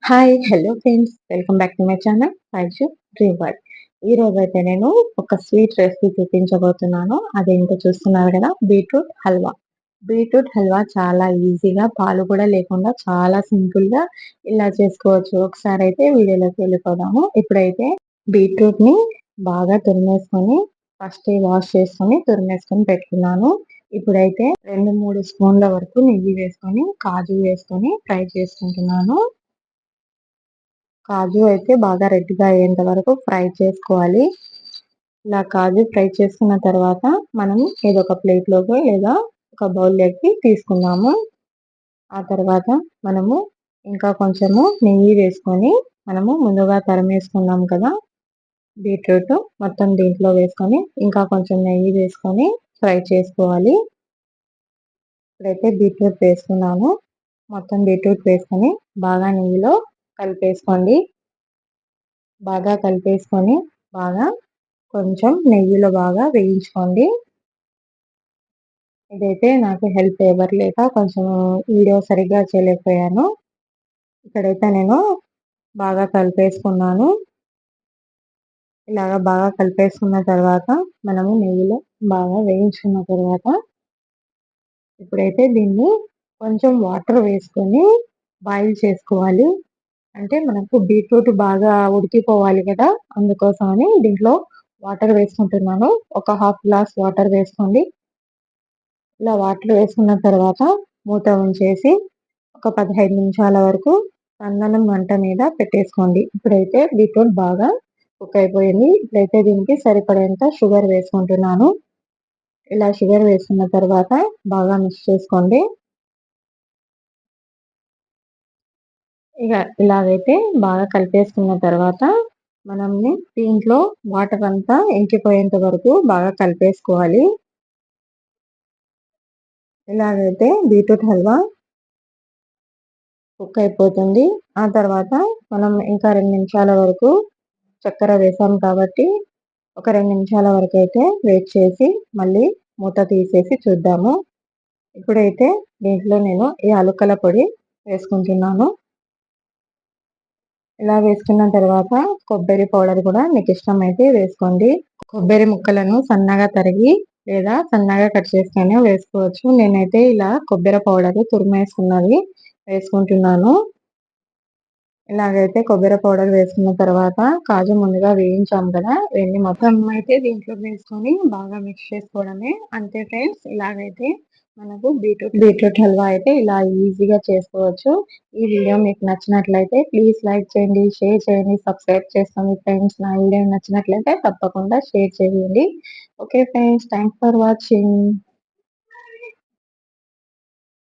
Hi! Hello friends. Welcome back to my channel Aishu dream world. ఈరోజైతే నేను ఒక sweet recipe చూపించబోతున్నాను. అదేంటో చూస్తున్నారు కదా! బీట్రూట్ హల్వా. బీట్రూట్ హల్వా చాలా ఈజీగా పాలు కూడా లేకుండా చాలా సింపుల్‌గా ఇలా చేసుకోవచ్చు. ఒకసారైతే వీడియోలోకి వెళ్ళిపోదాము. ఇప్పుడైతే బీట్రూట్‌ని బాగా తురిమేసుకొని ఫస్టే వాష్ చేసుకొని తురిమేసుకొని పెట్టుకున్నాను. ఇప్పుడైతే 2, 3 స్పూన్ల వరకు నెయ్యి వేసుకొని, కాజు వేసుకొని ఫ్రై చేసుకుంటున్నాను. కాజు అయితే బాగా రెడ్‌గా అయ్యేంత వరకు ఫ్రై చేసుకోవాలి. ఇలా కాజు ఫ్రై చేసుకున్న తర్వాత మనం ఏదో ఒక ప్లేట్‌లోకి లేదా ఒక బౌల్‌లోకి తీసుకుందాము. ఆ తర్వాత మనము ఇంకా కొంచెము నెయ్యి వేసుకొని మనము ముందుగా తరిమేసుకున్నాం కదా! బీట్రూట్ మొత్తం దీంట్లో వేసుకొని ఇంకా కొంచెం నెయ్యి వేసుకొని ఫ్రై చేసుకోవాలి. ఇప్పుడైతే బీట్రూట్ వేసుకున్నాము. మొత్తం బీట్రూట్ వేసుకొని బాగా నెయ్యిలో కలిపేసుకోండి. బాగా కలిపేసుకొని బాగా కొంచెం నెయ్యిలో బాగా వేయించుకోండి. ఇదైతే నాకు హెల్ప్ ఎవరు లేక కొంచెం వీడియో సరిగ్గా చేయలేకపోయాను. ఇక్కడైతే నేను బాగా కలిపేసుకున్నాను. ఇలాగ బాగా కలిపేసుకున్న తర్వాత మనము నెయ్యిలో బాగా వేయించుకున్న తర్వాత ఇప్పుడైతే దీన్ని కొంచెం వాటర్ వేసుకొని బాయిల్ చేసుకోవాలి. అంటే మనకు బీట్రూట్ బాగా ఉడికిపోవాలి కదా! అందుకోసమని దీంట్లో వాటర్ వేసుకుంటున్నాను. ఒక హాఫ్ గ్లాస్ వాటర్ వేసుకోండి. ఇలా వాటర్ వేసుకున్న తర్వాత మూత ఉంచేసి ఒక 15 నిమిషాల వరకు సన్నని మంట మీద పెట్టేసుకోండి. ఇప్పుడైతే బీట్రూట్ బాగా కుక్ అయిపోయింది. ఇప్పుడైతే దీనికి సరిపడేంత షుగర్ వేసుకుంటున్నాను. ఇలా షుగర్ వేసుకున్న తర్వాత బాగా మిక్స్ చేసుకోండి. ఇలాగైతే బాగా కలిపేసుకున్న తర్వాత దీంట్లో వాటర్ అంతా ఇంకిపోయేంత వరకు బాగా కలిపేసుకోవాలి. ఇలాగైతే బీట్రూట్ హల్వా కుక్ అయిపోతుంది. ఆ తర్వాత మనం ఇంకా 2 నిమిషాల వరకు చక్కెర వేసాం కాబట్టి ఒక 2 నిమిషాల వరకైతే వెయిట్ చేసి మళ్ళీ మూత తీసేసి చూద్దాము. ఇప్పుడైతే దీంట్లో నేను యాలకుల పొడి వేసుకుంటున్నాను. ఇలా వేసుకున్న తర్వాత కొబ్బరి పౌడర్ కూడా మీకు ఇష్టమైతే వేసుకోండి. కొబ్బరి ముక్కలను సన్నగా తరిగి లేదా సన్నగా కట్ చేసుకొని వేసుకోవచ్చు. నేనైతే ఇలా కొబ్బరి పౌడర్ తురిమేసుకున్నది వేసుకుంటున్నాను. ఇలాగైతే కొబ్బరి పౌడర్ వేసుకున్న తర్వాత కాజు ముందుగా వేయించాం కదా! ఇవన్నీ మొత్తం అయితే దీంట్లో వేసుకొని బాగా మిక్స్ చేసుకోవడమే. అంతే ఫ్రెండ్స్. ఇలాగైతే మనకు బీట్రూట్ హల్వా అయితే ఇలా ఈజీగా చేసుకోవచ్చు. ఈ వీడియో మీకు నచ్చినట్లయితే ప్లీజ్ లైక్ చేయండి, షేర్ చేయండి, సబ్స్క్రైబ్ చేసుకోండి ఫ్రెండ్స్. నా వీడియో నచ్చినట్లయితే తప్పకుండా షేర్ చేయండి. Okay friends. Thanks for watching.